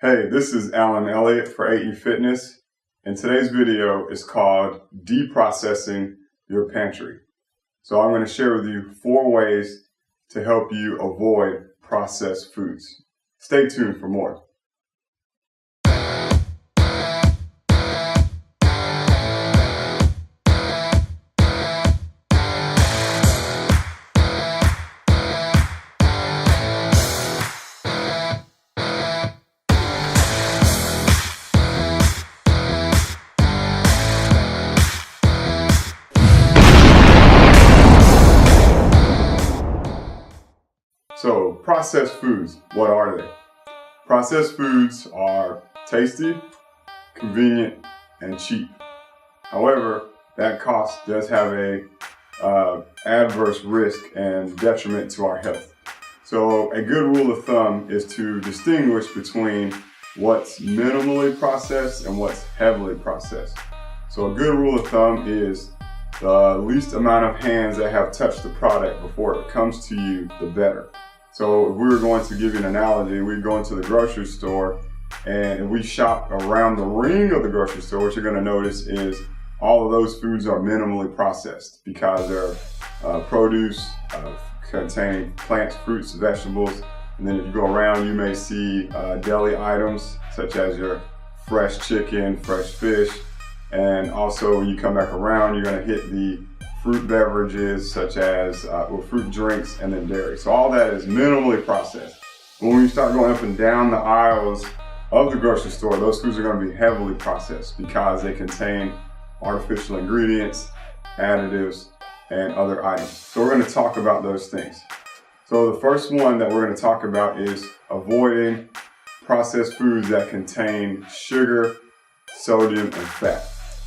Hey, this is Alan Elliott for AE Fitness, and today's video is called Deprocessing Your Pantry. So I'm going to share with you 4 ways to help you avoid processed foods. Stay tuned for more. So, processed foods, what are they? Processed foods are tasty, convenient, and cheap. However, that cost does have a adverse risk and detriment to our health. So a good rule of thumb is to distinguish between what's minimally processed and what's heavily processed. So a good rule of thumb is the least amount of hands that have touched the product before it comes to you, the better. So if we were going to give you an analogy, we'd go into the grocery store and if we shop around the ring of the grocery store, what you're going to notice is all of those foods are minimally processed because they're produce containing plants, fruits, vegetables. And then if you go around, you may see deli items such as your fresh chicken, fresh fish. And also when you come back around, you're going to hit the fruit beverages such as fruit drinks and then dairy. So all that is minimally processed. When we start going up and down the aisles of the grocery store, those foods are going to be heavily processed because they contain artificial ingredients, additives, and other items. So we're going to talk about those things. So the first one that we're going to talk about is avoiding processed foods that contain sugar, sodium, and fat.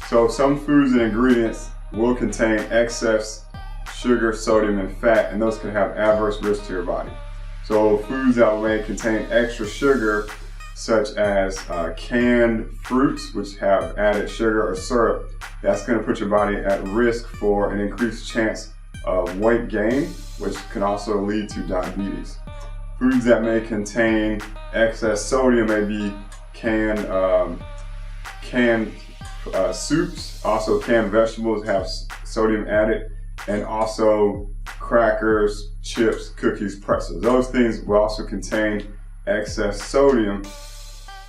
So some foods and ingredients will contain excess sugar, sodium, and fat, and those can have adverse risks to your body. So foods that may contain extra sugar, such as canned fruits, which have added sugar or syrup, that's going to put your body at risk for an increased chance of weight gain, which can also lead to diabetes. Foods that may contain excess sodium may be canned soups, also canned vegetables have sodium added, and also crackers, chips, cookies, pretzels. Those things will also contain excess sodium,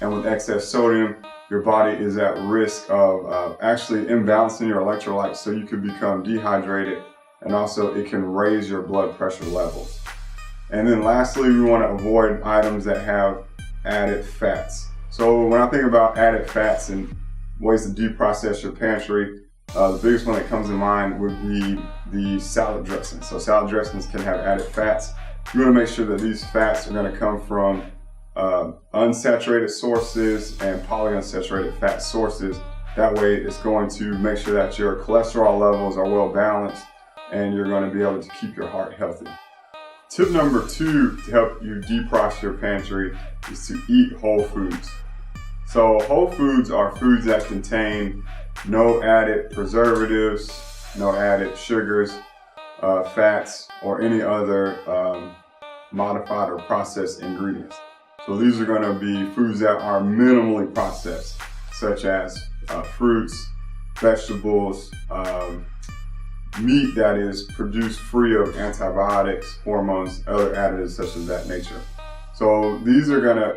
and with excess sodium, your body is at risk of actually imbalancing your electrolytes, so you could become dehydrated, and also it can raise your blood pressure levels. And then lastly, we want to avoid items that have added fats. So when I think about added fats and ways to deprocess your pantry, the biggest one that comes to mind would be the salad dressings. So salad dressings can have added fats. You want to make sure that these fats are going to come from unsaturated sources and polyunsaturated fat sources. That way it's going to make sure that your cholesterol levels are well balanced and you're going to be able to keep your heart healthy. Tip number 2 to help you deprocess your pantry is to eat whole foods. So whole foods are foods that contain no added preservatives, no added sugars, fats, or any other modified or processed ingredients. So these are going to be foods that are minimally processed, such as fruits, vegetables, meat that is produced free of antibiotics, hormones, other additives such as that nature. So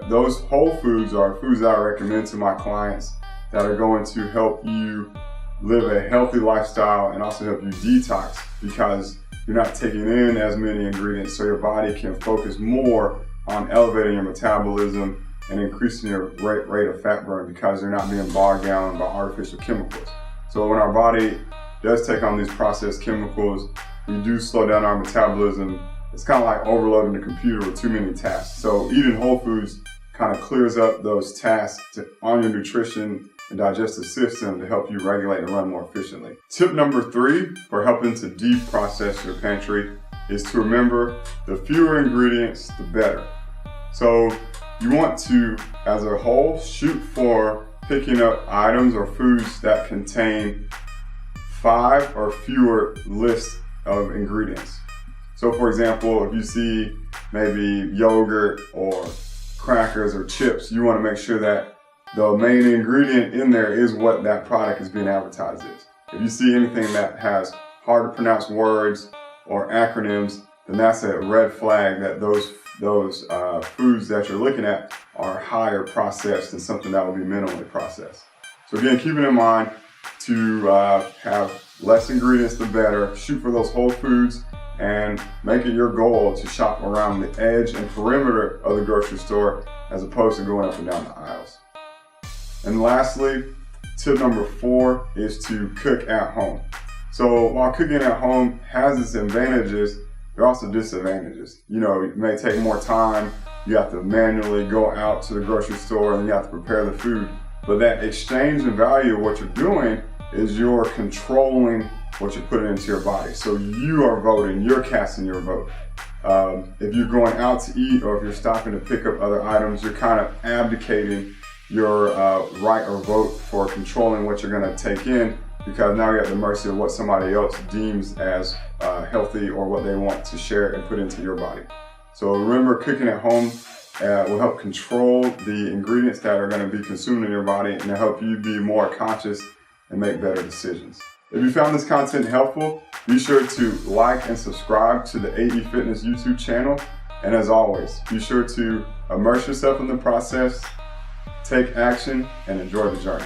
those whole foods are foods that I recommend to my clients that are going to help you live a healthy lifestyle and also help you detox because you're not taking in as many ingredients, so your body can focus more on elevating your metabolism and increasing your rate of fat burn because you're not being bogged down by artificial chemicals. So when our body does take on these processed chemicals, we do slow down our metabolism. It's kind of like overloading the computer with too many tasks. So eating whole foods kind of clears up those tasks on your nutrition and digestive system to help you regulate and run more efficiently. Tip number 3 for helping to deprocess your pantry is to remember the fewer ingredients, the better. So you want to, as a whole, shoot for picking up items or foods that contain 5 or fewer lists of ingredients. So for example, if you see maybe yogurt or crackers or chips, you want to make sure that the main ingredient in there is what that product is being advertised as. If you see anything that has hard to pronounce words or acronyms, then that's a red flag that those foods that you're looking at are higher processed than something that will be minimally processed. So again, keeping in mind to have less ingredients the better, shoot for those whole foods, and make it your goal to shop around the edge and perimeter of the grocery store as opposed to going up and down the aisles. And lastly, tip number 4 is to cook at home. So while cooking at home has its advantages, there are also disadvantages. You know, it may take more time. You have to manually go out to the grocery store and you have to prepare the food. But that exchange in value of what you're doing is you're controlling what you're putting into your body. So you are voting, you're casting your vote. If you're going out to eat or if you're stopping to pick up other items, you're kind of abdicating your right or vote for controlling what you're going to take in, because now you're at the mercy of what somebody else deems as healthy or what they want to share and put into your body. So remember, cooking at home will help control the ingredients that are going to be consumed in your body and help you be more conscious and make better decisions. If you found this content helpful, be sure to like and subscribe to the AE Fitness YouTube channel. And as always, be sure to immerse yourself in the process, take action, and enjoy the journey.